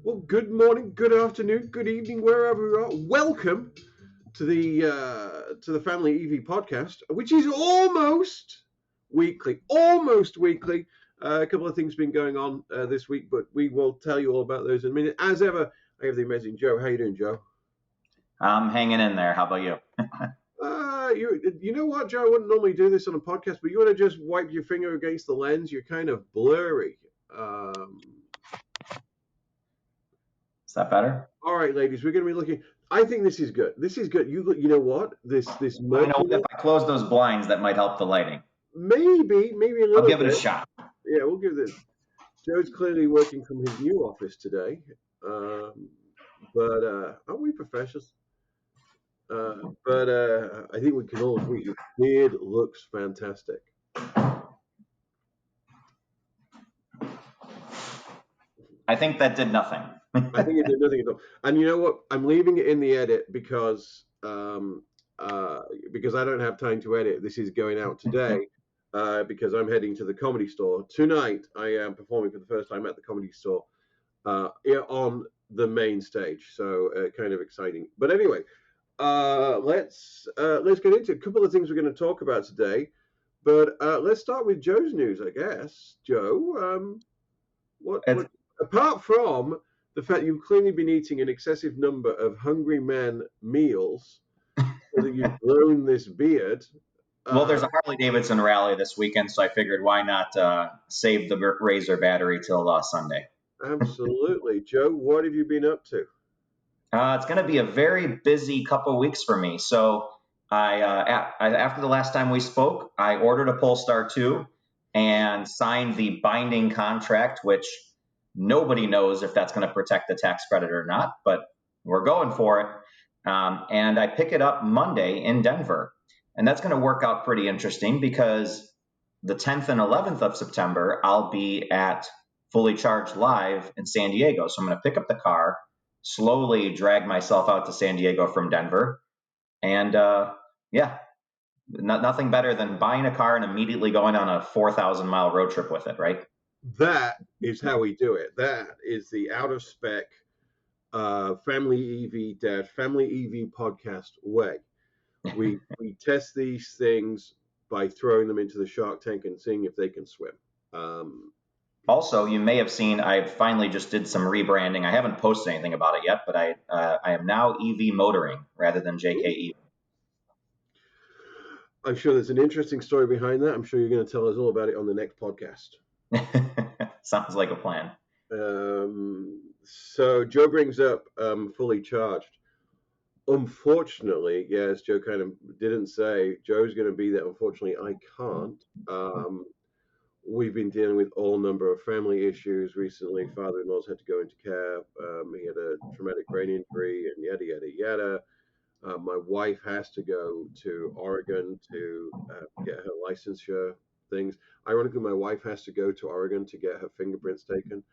Well, good morning, good afternoon, good evening, wherever you are. Welcome to the Family EV podcast, which is almost weekly. Almost weekly. A couple of things been going on this week, but we will tell you all about those in a minute. As ever, I have the amazing Joe. How you doing, Joe? I'm hanging in there. How about you? You know what, Joe? I wouldn't normally do this on a podcast, but you want to just wipe your finger against the lens. You're kind of blurry. Is that better? All right, ladies, we're going to be looking. I think this is good. This is good. You know what? This You know, murky if I close those blinds, that might help the lighting. maybe a I'll little give it a bit. shot. Yeah, we'll give this. Joe's clearly working from his new office today, but aren't we professionals? But I think we can all agree your beard looks fantastic. I think that did nothing. I think it did nothing at all. And you know what? I'm leaving it in the edit because I don't have time to edit. This is going out today because I'm heading to the Comedy Store tonight. I am performing for the first time at the Comedy Store on the main stage. So kind of exciting. But anyway, let's get into a couple of things we're going to talk about today. But let's start with Joe's news, I guess. Joe, what apart from the fact you've clearly been eating an excessive number of Hungry Man meals, so that you've grown this beard. Well, there's a Harley Davidson rally this weekend, so I figured why not save the Razor battery till Sunday. Absolutely. Joe, what have you been up to? It's going to be a very busy couple weeks for me. So after the last time we spoke, I ordered a Polestar 2 and signed the binding contract, which nobody knows if that's going to protect the tax credit or not, but we're going for it. And I pick it up Monday in Denver. And that's going to work out pretty interesting because the 10th and 11th of September, I'll be at Fully Charged Live in San Diego. So I'm going to pick up the car, slowly drag myself out to San Diego from Denver. And nothing better than buying a car and immediately going on a 4,000-mile road trip with it, right? That is how we do it. That is the out of spec Family EV podcast way. We test these things by throwing them into the shark tank and seeing if they can swim. Also, you may have seen I finally just did some rebranding. I haven't posted anything about it yet, but I am now EV motoring rather than JKE. I'm sure there's an interesting story behind that. I'm sure you're going to tell us all about it on the next podcast. Sounds like a plan. So Joe brings up Fully Charged. Unfortunately, yes, Joe kind of didn't say Joe's going to be there. Unfortunately, I can't. We've been dealing with all number of family issues recently. Father-in-law's had to go into care. He had a traumatic brain injury and yada, yada, yada. My wife has to go to Oregon to get her licensure things. Ironically, my wife has to go to Oregon to get her fingerprints taken,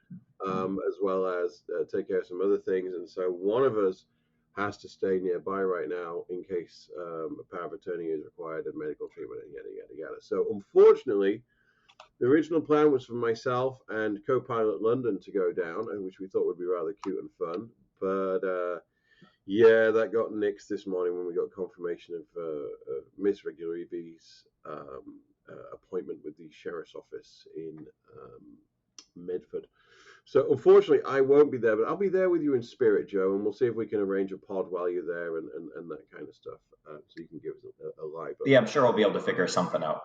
as well as take care of some other things. And so one of us has to stay nearby right now in case a power of attorney is required and medical treatment and yada, yada, yada. So unfortunately, the original plan was for myself and co-pilot London to go down, which we thought would be rather cute and fun. But yeah, that got nixed this morning when we got confirmation of Miss Regular EV's appointment with the sheriff's office in Medford. So unfortunately, I won't be there, but I'll be there with you in spirit, Joe, and we'll see if we can arrange a pod while you're there and that kind of stuff, so you can give us a live. Yeah, I'm sure we'll be able to figure something out.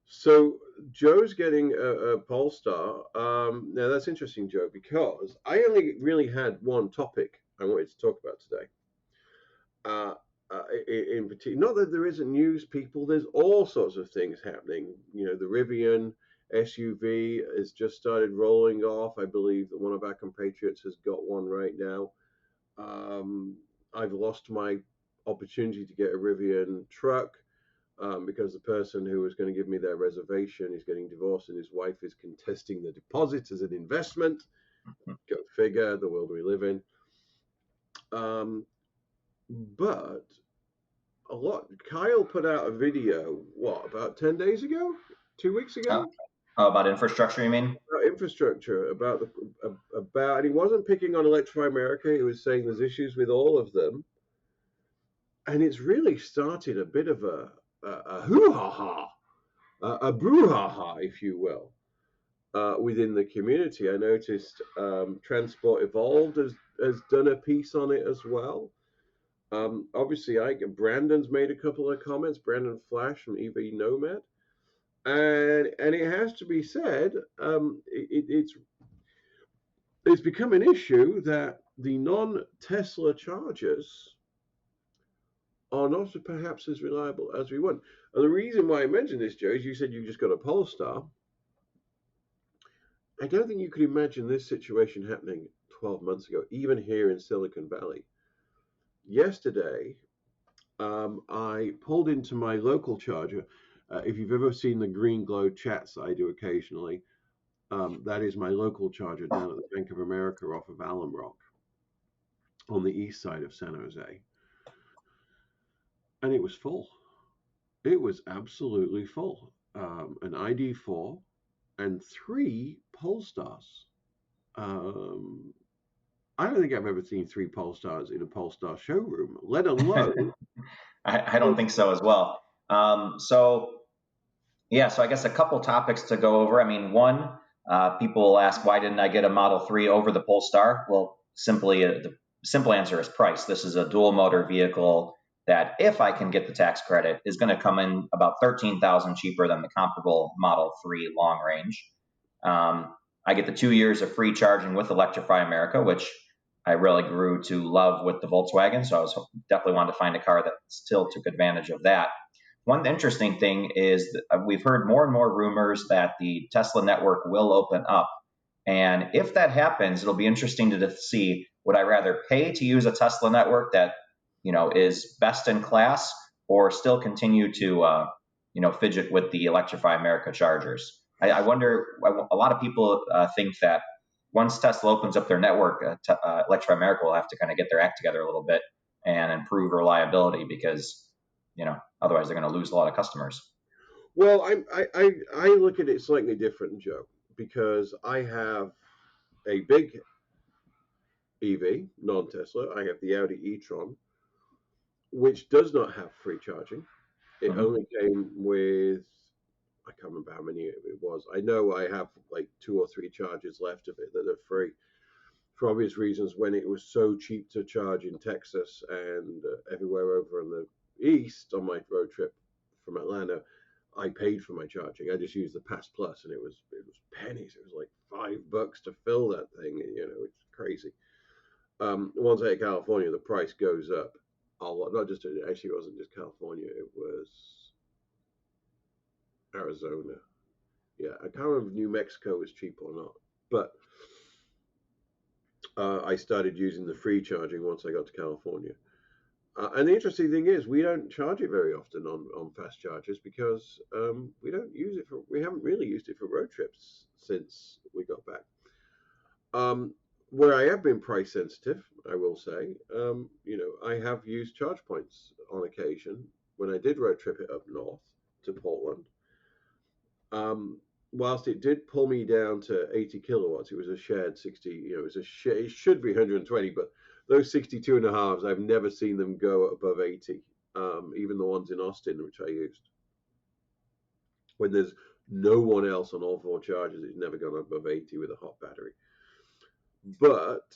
So Joe's getting a Polestar. Now that's interesting, Joe, because I only really had one topic I wanted to talk about today. In particular, not that there isn't news, people. There's all sorts of things happening. You know, the Rivian SUV has just started rolling off. I believe that one of our compatriots has got one right now. I've lost my opportunity to get a Rivian truck. Because the person who was going to give me their reservation is getting divorced and his wife is contesting the deposit as an investment. Go figure, the world we live in. But Kyle put out a video, about 10 days ago? 2 weeks ago? About infrastructure, you mean? infrastructure, about, and he wasn't picking on Electrify America. He was saying there's issues with all of them, and it's really started a bit of a hoo ha ha, a brouhaha, if you will, within the community. I noticed Transport Evolved has done a piece on it as well. Obviously, Brandon's made a couple of comments. Brandon Flash from EV Nomad, and it has to be said, it's become an issue that the non-Tesla chargers are not perhaps as reliable as we want. And the reason why I mentioned this, Joe, is you said you just got a Polestar. I don't think you could imagine this situation happening 12 months ago, even here in Silicon Valley. Yesterday, I pulled into my local charger. If you've ever seen the green glow chats I do occasionally, that is my local charger down at the Bank of America off of Alum Rock on the east side of San Jose. And it was full. It was absolutely full. An ID4 and 3 Polestars. I don't think I've ever seen 3 Polestars in a Polestar showroom, let alone. I don't think so as well. So I guess a couple topics to go over. I mean, one, people ask, why didn't I get a Model 3 over the Polestar? Well, the simple answer is price. This is a dual motor vehicle that, if I can get the tax credit, is going to come in about $13,000 cheaper than the comparable Model 3 long range. I get the 2 years of free charging with Electrify America, which I really grew to love with the Volkswagen. So I was definitely wanted to find a car that still took advantage of that. One interesting thing is that we've heard more and more rumors that the Tesla network will open up. And if that happens, it'll be interesting to see, would I rather pay to use a Tesla network that, is best in class, or still continue to, fidget with the Electrify America chargers? I wonder, a lot of people think that once Tesla opens up their network, Electrify America will have to kind of get their act together a little bit and improve reliability, because otherwise they're going to lose a lot of customers. Well, I look at it slightly different, Joe, because I have a big EV, non-Tesla. I have the Audi e-tron, which does not have free charging. It only came with, I can't remember how many it was. I know I have like 2 or 3 charges left of it that are free, for obvious reasons. When it was so cheap to charge in Texas and everywhere over in the east on my road trip from Atlanta, I paid for my charging. I just used the Pass Plus, and it was pennies. It was like $5 to fill that thing. It's crazy. Once I hit California, the price goes up a lot. Not just actually, it wasn't just California. It was Arizona. Yeah, I can't remember if New Mexico was cheap or not, but I started using the free charging once I got to California. And the interesting thing is, we don't charge it very often on fast chargers, because we haven't really used it for road trips since we got back. Where I have been price sensitive, I will say, I have used charge points on occasion when I did road trip it up north to Portland. Whilst it did pull me down to 80 kilowatts, it was a shared 60, it should be 120, but those 62 and a halves, I've never seen them go above 80. Even the ones in Austin, which I used. When there's no one else on all 4 chargers, it's never gone above 80 with a hot battery. But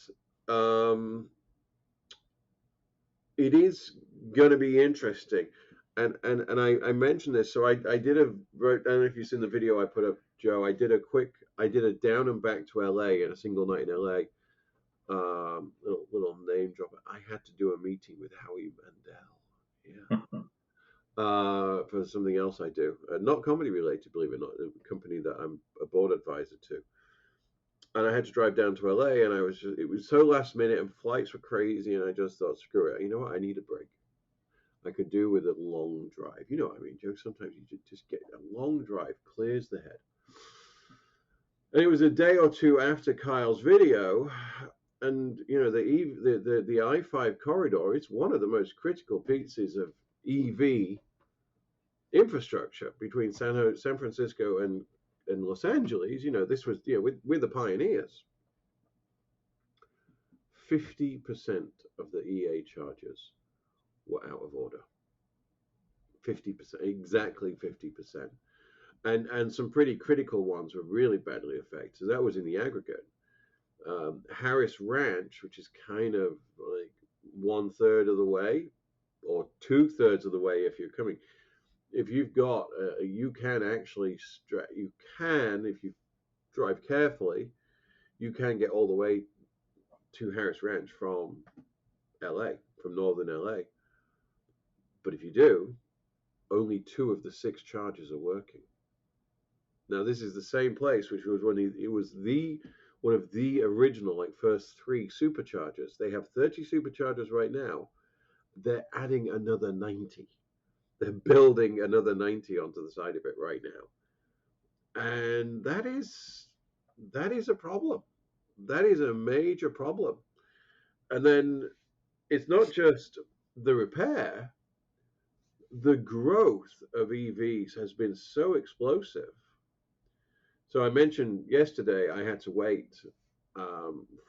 it is going to be interesting. And I mentioned this, so I did I don't know if you've seen the video I put up, Joe. I did a down and back to LA in a single night in LA. Little name drop. I had to do a meeting with Howie Mandel, for something else I do, not comedy related, believe it or not, a company that I'm a board advisor to. And I had to drive down to LA, and it was so last minute, and flights were crazy, and I just thought, screw it. You know what? I need a break. I could do with a long drive. You know what I mean, Joe? Sometimes you just get a long drive, clears the head. And it was a day or two after Kyle's video, and the I-5 corridor is one of the most critical pieces of EV infrastructure between San Francisco and in Los Angeles, this was, we're the pioneers. 50% of the EA chargers were out of order. 50%, exactly 50%. And some pretty critical ones were really badly affected. So that was in the aggregate. Harris Ranch, which is kind of like 1/3 of the way, or 2/3 of the way if you're coming. If you've got, you can actually, if you drive carefully, you can get all the way to Harris Ranch from LA, from northern LA. But if you do, only 2 of the 6 chargers are working. Now, this is the same place, which was it was one of the original, like, first 3 superchargers. They have 30 superchargers right now. They're adding another 90. They're building another 90 onto the side of it right now, and that is a problem. That is a major problem. And then it's not just the repair. The growth of EVs has been so explosive. So I mentioned yesterday I had to wait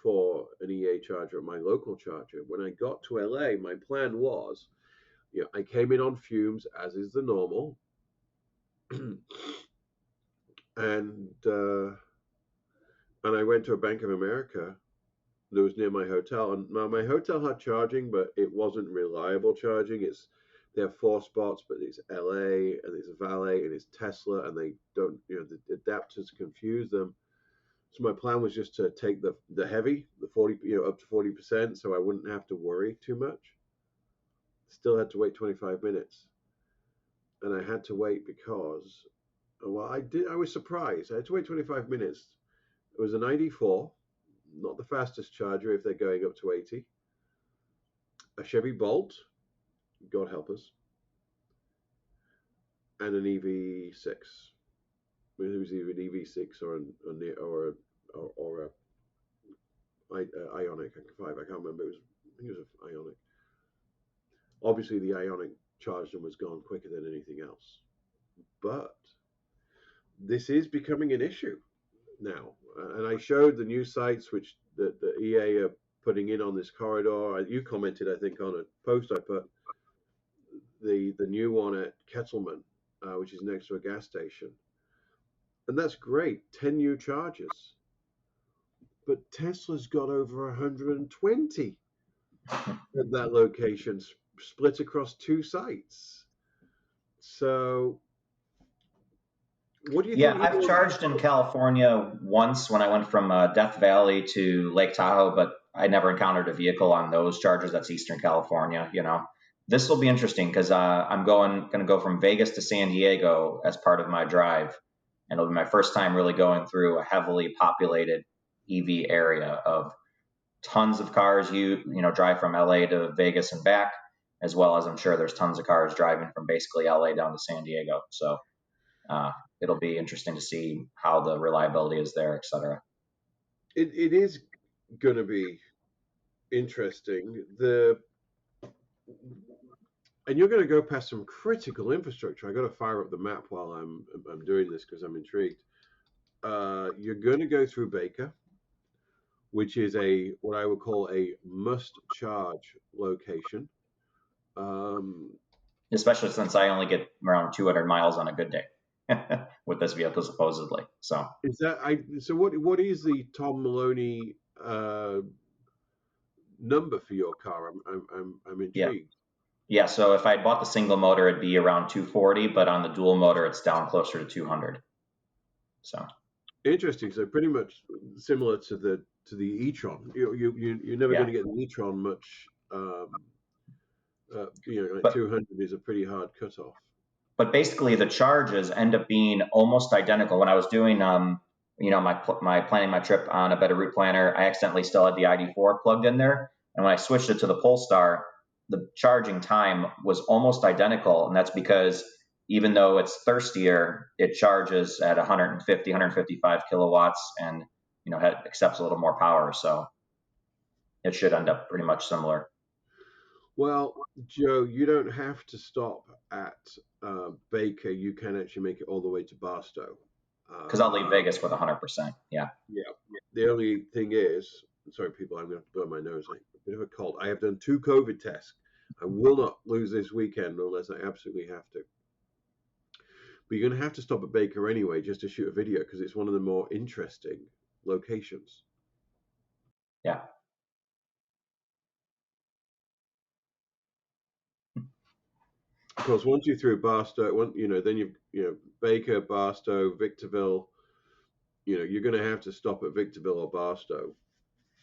for an EA charger at my local charger. When I got to LA, my plan was, I came in on fumes, as is the normal, and I went to a Bank of America that was near my hotel. And now my hotel had charging, but it wasn't reliable charging. They have 4 spots, but it's LA and it's Valet and it's Tesla, and they don't, the adapters confuse them. So my plan was just to take the heavy, the 40, up to 40%, so I wouldn't have to worry too much. Still had to wait 25 minutes, and I had to wait because, well, I was surprised. I had to wait 25 minutes. It was an ID4, not the fastest charger if they're going up to 80. A Chevy Bolt, God help us, and an EV6. It was either an EV6 or a Ionic 5. I can't remember. I think it was an Ionic. Obviously, the Ionic charged and was gone quicker than anything else. But this is becoming an issue now, and I showed the new sites which the EA are putting in on this corridor. You commented, I think, on a post I put, the new one at Kettleman, which is next to a gas station, and that's great. 10 new chargers, but Tesla's got over 120 at that location, split across 2 sites. So, what do you Yeah, think? I've charged in California once when I went from Death Valley to Lake Tahoe, but I never encountered a vehicle on those chargers. That's Eastern California. This will be interesting because I'm going to go from Vegas to San Diego as part of my drive, and it'll be my first time really going through a heavily populated EV area of tons of cars. You drive from LA to Vegas and back, as well as I'm sure there's tons of cars driving from basically LA down to San Diego. So uh, it'll be interesting to see how the reliability is there, et cetera. It is going to be interesting. And you're going to go past some critical infrastructure. I got to fire up the map while I'm doing this because I'm intrigued. You're going to go through Baker, which is what I would call a must charge location. Um, Especially since I only get around 200 miles on a good day with this vehicle, supposedly. So is that so? What is the Tom Maloney number for your car? I'm yeah, intrigued. yeah. So if I bought the single motor, it'd be around 240, but on the dual motor, it's down closer to 200. So Interesting. So pretty much similar to the e-tron. You're never going yeah, to get an e-tron much. Like but 200 is a pretty hard cutoff. but basically the charges end up being almost identical. When I was doing my planning my trip on a Better Route Planner, I accidentally still had the ID4 plugged in there, and when I switched it to the Polestar, the charging time was almost identical, and that's because even though it's thirstier, it charges at 150, 155 kilowatts, and accepts a little more power, so it should end up pretty much similar. Well, Joe, you don't have to stop at Baker. You can actually make it all the way to Barstow. Because I'll leave Uh, Vegas with 100%. Yeah. yeah. The only thing is, sorry, people, I'm going to blow my nose. Like a bit of a cold. I have done 2 COVID tests. I will not lose this weekend unless I absolutely have to. But you're going to have to stop at Baker anyway just to shoot a video because it's one of the more interesting locations. Yeah. Of course, once you're through Barstow, then Baker, Barstow, Victorville. You're going to have to stop at Victorville or Barstow.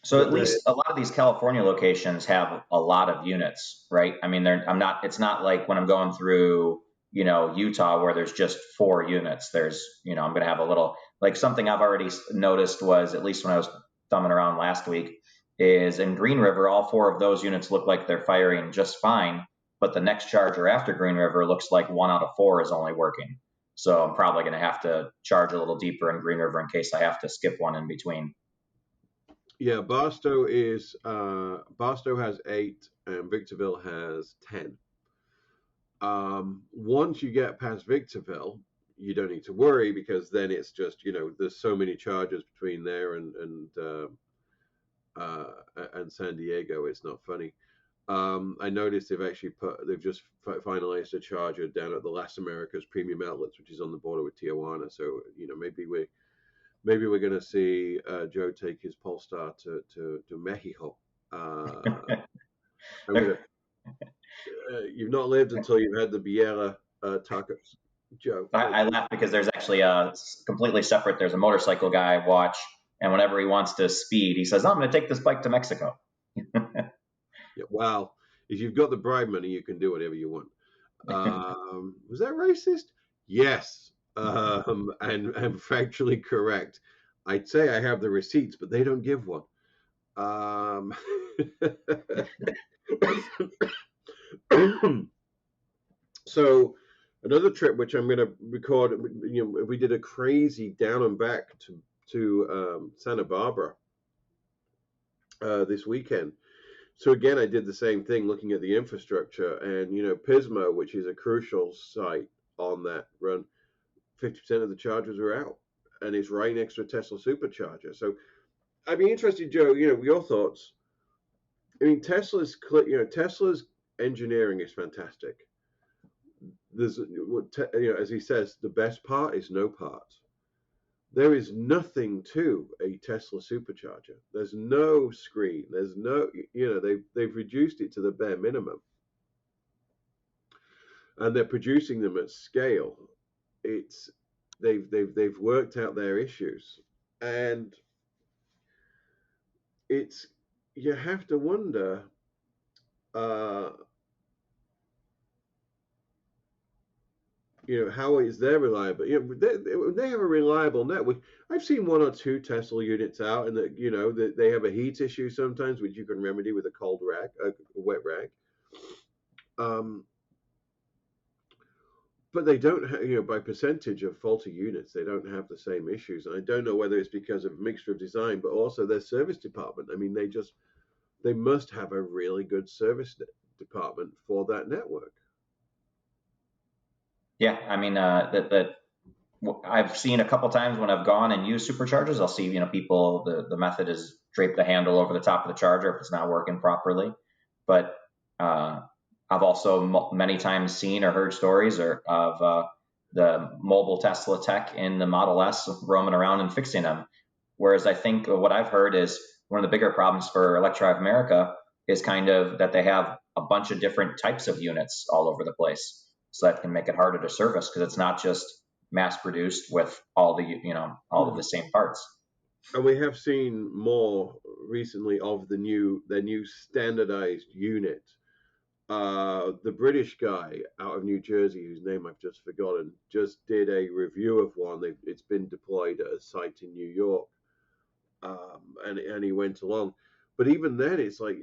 So But at then, least a lot of these California locations have a lot of units, right? I mean, it's not like when I'm going through, Utah where there's just 4 units. I'm going to have a little, like something I've already noticed was, at least when I was thumbing around last week, is in Green River, all 4 of those units look like they're firing just fine. But the next charger after Green River looks like 1 out of 4 is only working. So I'm probably going to have to charge a little deeper in Green River in case I have to skip one in between. yeah, Barstow has 8 and Victorville has 10. Once you get past Victorville, you don't need to worry because then it's just there's so many chargers between there and San Diego. It's not funny. I noticed they've just finalized a charger down at the Las Americas Premium Outlets, which is on the border with Tijuana. So maybe we're going to see Joe take his Polestar to Mexico. I'm gonna. You've not lived until you've had the Biela tacos, Joe. I laugh because there's actually a completely separate. There's a motorcycle guy watch, and whenever he wants to speed, he says, "I'm going to take this bike to Mexico." Yeah, well, if you've got the bribe money, you can do whatever you want. Was that racist? Yes, and factually correct. I'd say I have the receipts, but they don't give one. Um, so another trip which I'm going to record. We did a crazy down and back to Santa Barbara this weekend. So again, I did the same thing, looking at the infrastructure, and Pismo, which is a crucial site on that run, 50% of the chargers are out, and it's right next to a Tesla supercharger. So I'd be interested, Joe, your thoughts. I mean, Tesla's engineering is fantastic. There's, as he says, the best part is no part. There is nothing to a Tesla supercharger. There's no screen. There's no, they've reduced it to the bare minimum, and they're producing them at scale. It's they've worked out their issues, and it's you have to wonder. Uh, how is their reliable? They have a reliable network. I've seen 1 or 2 Tesla units out, and that they have a heat issue sometimes, which you can remedy with a cold rag, a wet rag. But they don't have, by percentage of faulty units, they don't have the same issues. And I don't know whether it's because of a mixture of design, but also their service department. I mean, they must have a really good service department for that network. Yeah, I mean, that I've seen a couple times when I've gone and used superchargers. I'll see, people. The method is drape the handle over the top of the charger if it's not working properly. But I've also many times seen or heard stories of the mobile Tesla tech in the Model S roaming around and fixing them. Whereas I think what I've heard is one of the bigger problems for Electrified America is kind of that they have a bunch of different types of units all over the place. So that can make it harder to service because it's not just mass produced with all of the same parts. And we have seen more recently of their new standardized unit. The British guy out of New Jersey, whose name I've just forgotten, just did a review of one. It's been deployed at a site in New York, and he went along. But even then, it's like,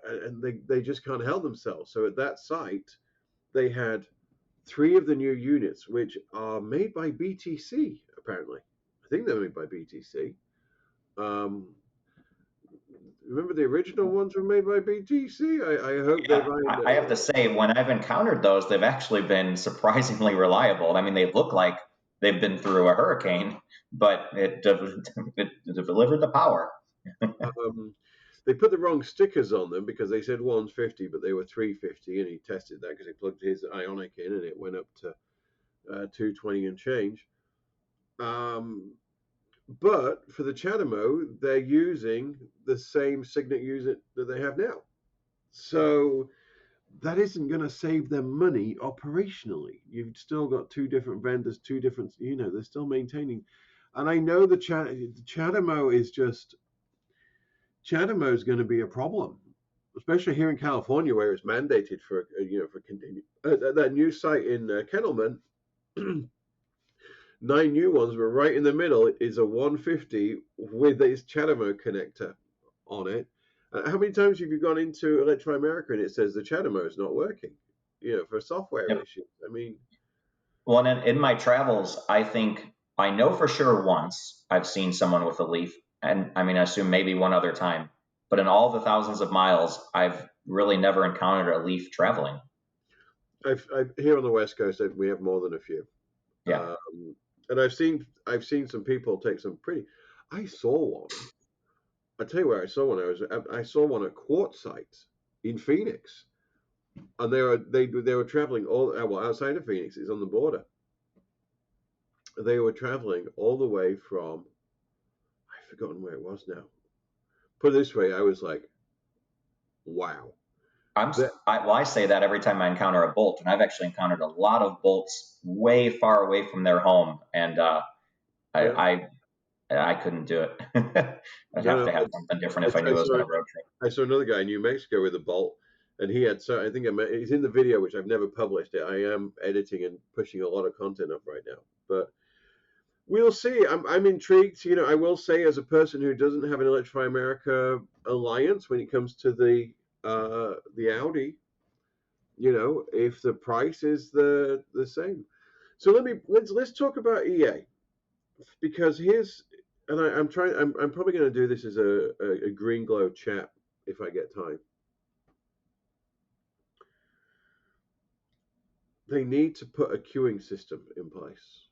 and they just can't help themselves. So at that site, they had 3 of the new units, which are made by BTC. Apparently, I think they're made by BTC. Remember the original ones were made by BTC? I hope they I have to say, when I've encountered those, they've actually been surprisingly reliable. I mean, they look like they've been through a hurricane, but it delivered the power. Um, they put the wrong stickers on them because they said 150, but they were 350, and he tested that because he plugged his Ionic in and it went up to 220 and change. Um, but for the CHAdeMO, they're using the same Signet unit that they have now. So that isn't going to save them money operationally. You've still got two different vendors, two different, they're still maintaining. And I know the CHAdeMO is just, CHAdeMO is going to be a problem, especially here in California where it's mandated for, for continued. That new site in Kennelman, 9 new ones were right in the middle is a 150 with this CHAdeMO connector on it. How many times have you gone into Electro America and it says the CHAdeMO is not working? For software Yep. issues. I mean, Well, and in my travels, I think I know for sure once I've seen someone with a leaf, and I mean, I assume maybe one other time, but in all the thousands of miles, I've really never encountered a leaf traveling. I've here on the West Coast we have more than a few, Yeah. and I've seen some people take some pretty. I saw one. I tell you where I saw one. I saw one at Quartzsite in Phoenix, and they were traveling all well outside of Phoenix. It's on the border. They were traveling all the way from I've forgotten where it was now. Put it this way, I was like, wow. That Well, I say that every time I encounter a bolt, and I've actually encountered a lot of bolts way far away from their home, and yeah, I, I couldn't do it. I'd no, have no. to have something different if I I knew I was saw going to road trip. I saw another guy in New Mexico with a bolt, and he had so I think he's in the video, which I've never published it. I am editing and pushing a lot of content up right now, but we'll see. I'm intrigued. I will say, as a person who doesn't have an Electrify America alliance when it comes to the Audi, if the price is the same. So let's talk about EA, because here's and I'm probably going to do this as a green glow chat if I get time. They need to put a queuing system in place.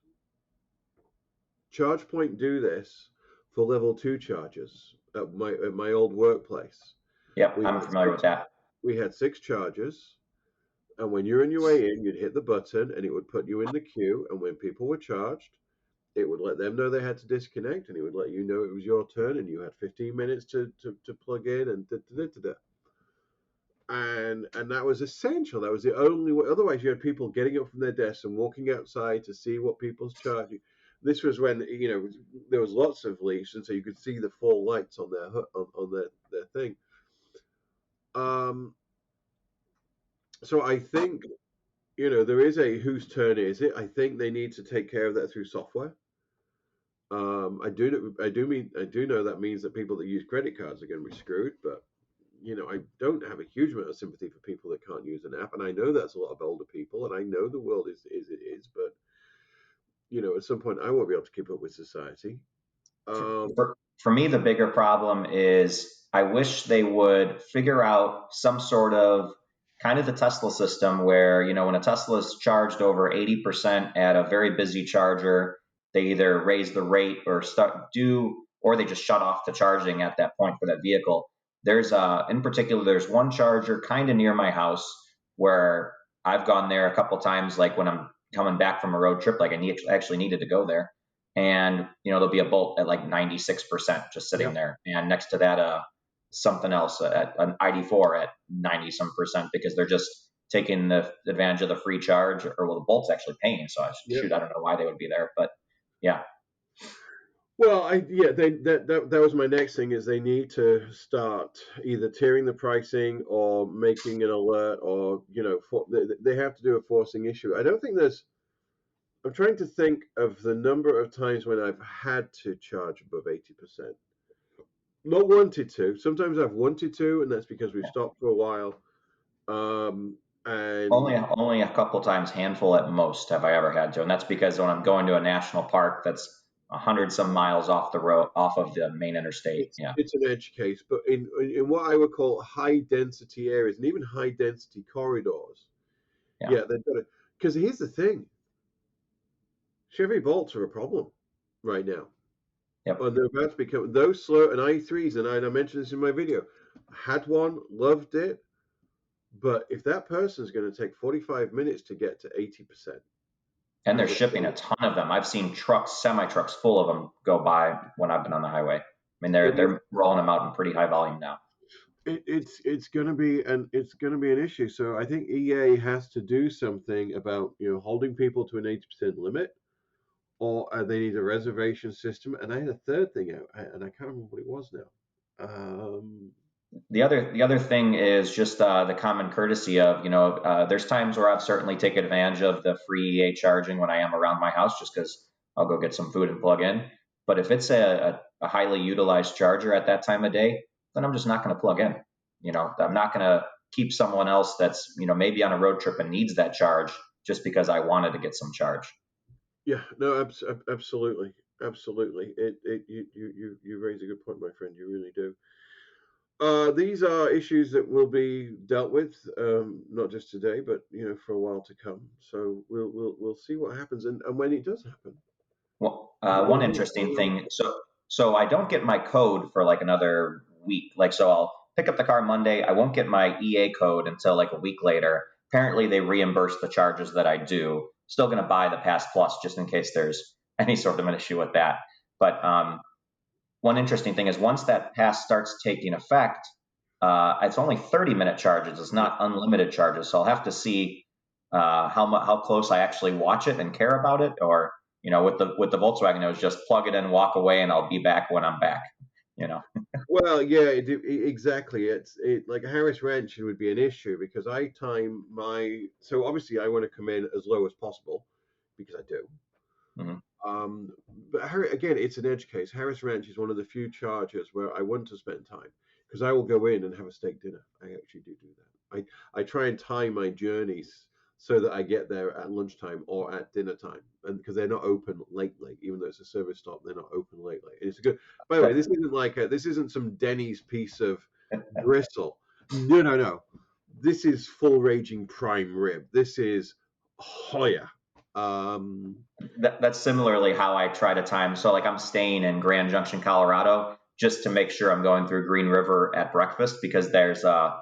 ChargePoint do this for level 2 chargers at my old workplace. Yep, We I'm had familiar with six that. we had 6 chargers, and when you're on your way in, you'd hit the button and it would put you in the queue, and when people were charged, it would let them know they had to disconnect, and it would let you know it was your turn, and you had 15 minutes to plug in and da, da, da, da. And that was essential. That was the only way. Otherwise, you had people getting up from their desks and walking outside to see what people's charging. This was when there was lots of leaves, and so you could see the full lights on their thing. Um, so I think there is a whose turn is it. I think they need to take care of that through software. I do know that means that people that use credit cards are going to be screwed, but I don't have a huge amount of sympathy for people that can't use an app, and I know that's a lot of older people, and I know the world is it is, but at some point I won't be able to keep up with society. For me, the bigger problem is I wish they would figure out some sort of kind of the Tesla system where, when a Tesla is charged over 80% at a very busy charger, they either raise the rate or they just shut off the charging at that point for that vehicle. In particular, there's one charger kind of near my house where I've gone there a couple times, like when I'm coming back from a road trip, like actually needed to go there, and there'll be a bolt at like 96% just sitting Yeah, there, and next to that something else at an ID4 at 90 some percent, because they're just taking the advantage of the free charge, or well, the bolt's actually paying, so yeah. I don't know why they would be there, but yeah. Well, that was my next thing is they need to start either tiering the pricing or making an alert, or they have to do a forcing issue. I don't think there's. I'm trying to think of the number of times when I've had to charge above 80%. Not wanted to. Sometimes I've wanted to, and that's because we've stopped for a while. And Only a couple times, handful at most, have I ever had to, and that's because when I'm going to a national park that's 100 some miles off the road, off of the main interstate. it's Yeah, it's an edge case, but in what I would call high density areas and even high density corridors, yeah. yeah, they've got to. Because here's the thing: Chevy Bolts are a problem right now. Yep. And they're about to become those slow and i3s, and I mentioned this in my video. Had one, loved it, but if that person is going to take 45 minutes to get to 80%, And I they're would shipping say a ton of them. I've seen trucks, semi trucks full of them go by when I've been on the highway. I mean, it is they're rolling them out in pretty high volume now. it's going to be an issue. So I think EA has to do something about holding people to an 80% limit, or they need a reservation system. And I had a third thing out, and I can't remember what it was now. Um, The other thing is just the common courtesy of, there's times where I've certainly taken advantage of the free EA charging when I am around my house, just because I'll go get some food and plug in. But if it's a highly utilized charger at that time of day, then I'm just not going to plug in. I'm not going to keep someone else that's maybe on a road trip and needs that charge just because I wanted to get some charge. yeah, no, absolutely, absolutely. You raise a good point, my friend. You really do. These are issues that will be dealt with, not just today, but for a while to come. So we'll see what happens, and when it does happen, Well, one interesting we'll, thing. So I don't get my code for like another week. Like, so I'll pick up the car Monday. I won't get my EA code until like a week later. Apparently, they reimburse the charges that I do. Still going to buy the Pass Plus just in case there's any sort of an issue with that. But one interesting thing is once that pass starts taking effect, it's only 30-minute charges. It's yeah. not unlimited charges. So I'll have to see how close I actually watch it and care about it, or with the Volkswagen, it was just plug it in, walk away, and I'll be back when I'm back. You know. Well, yeah, exactly. Like a Harris wrench would be an issue because I time my so obviously I want to come in as low as possible because I do. Mhm. Um, but again, it's an edge case. Harris Ranch is one of the few chargers where I want to spend time because I will go in and have a steak dinner. I actually do that. I try and time my journeys so that I get there at lunchtime or at dinner time, and because they're not open lately, even though it's a service stop, they're not open lately. And it's a good. By the way, this isn't some Denny's piece of gristle. No, no, no. This is full raging prime rib. This is Hoya. Um, That's similarly how I try to time. So like I'm staying in Grand Junction, Colorado, just to make sure I'm going through Green River at breakfast because there's a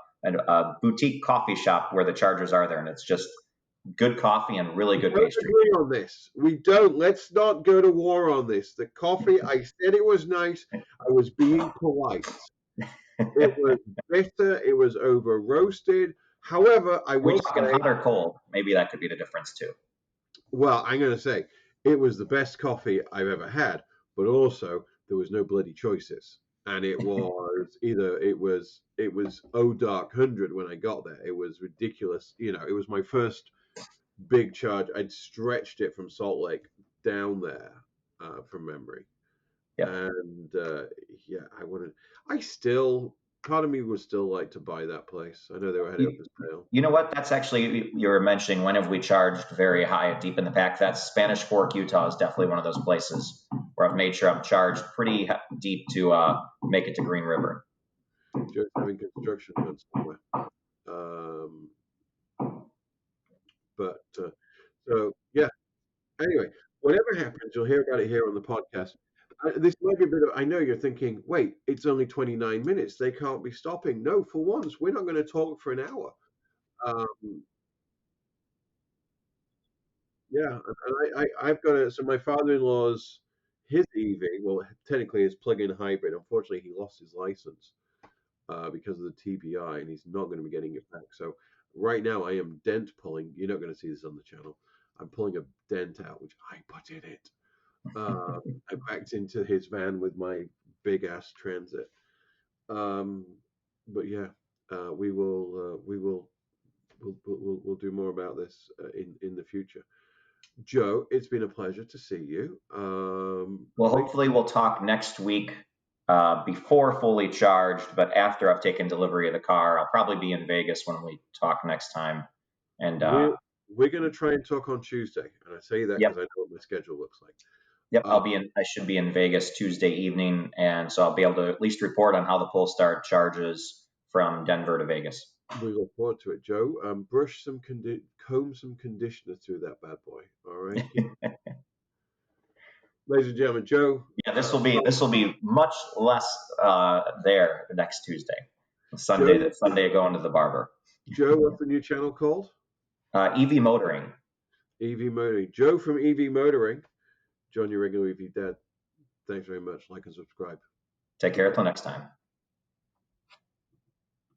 boutique coffee shop where the chargers are there, and it's just good coffee and really We good don't pastry. agree on this. We don't. Let's not go to war on this. The coffee, I said it was nice. I was being polite. It was bitter. It was over roasted. However, I Are we will talking say, hot or cold? Maybe that could be the difference too. well, I'm going to say it was the best coffee I've ever had, but also there was no bloody choices. And it was oh dark 100 when I got there. It was ridiculous. It was my first big charge. I'd stretched it from Salt Lake down there from memory, Yep. and yeah, I still, part of me would still like to buy that place. I know they were heading up You, for sale. you know what? That's actually, you were mentioning when have we charged very high deep in the pack. That's Spanish Fork, Utah is definitely one of those places where I've made sure I'm charged pretty deep to make it to Green River. Joe's having construction done somewhere. Um, but so yeah. Anyway, whatever happens, you'll hear about it here on the podcast. This might be a bit of. I know you're thinking, wait, it's only 29 minutes. They can't be stopping. No, for once, we're not going to talk for an hour. Um, Yeah, I've got a so my father-in-law's his EV, well, technically his plug-in hybrid. Unfortunately, he lost his license because of the TBI, and he's not going to be getting it back. So right now, I am dent pulling. You're not going to see this on the channel. I'm pulling a dent out, which I put in it. I backed into his van with my big ass Transit. Um, but yeah, we'll do more about this in the future. Joe, it's been a pleasure to see you. Well, Please, hopefully we'll talk next week before fully charged, but after I've taken delivery of the car. I'll probably be in Vegas when we talk next time. And we're we're going to try and talk on Tuesday, and I say that yep, because I know what my schedule looks like. yep, Uh, I should be in Vegas Tuesday evening, and so I'll be able to at least report on how the Polestar charges from Denver to Vegas. we look forward to it, Joe. Brush some comb some conditioner through that bad boy. All right, ladies and gentlemen, Joe. Yeah, this will be much less there next Tuesday, Joe, Sunday going to the barber. Joe, what's the new channel called? EV motoring. EV Motoring. Joe from EV Motoring. John, your regular EV dad. Thanks very much. Like and subscribe. Take care until next time.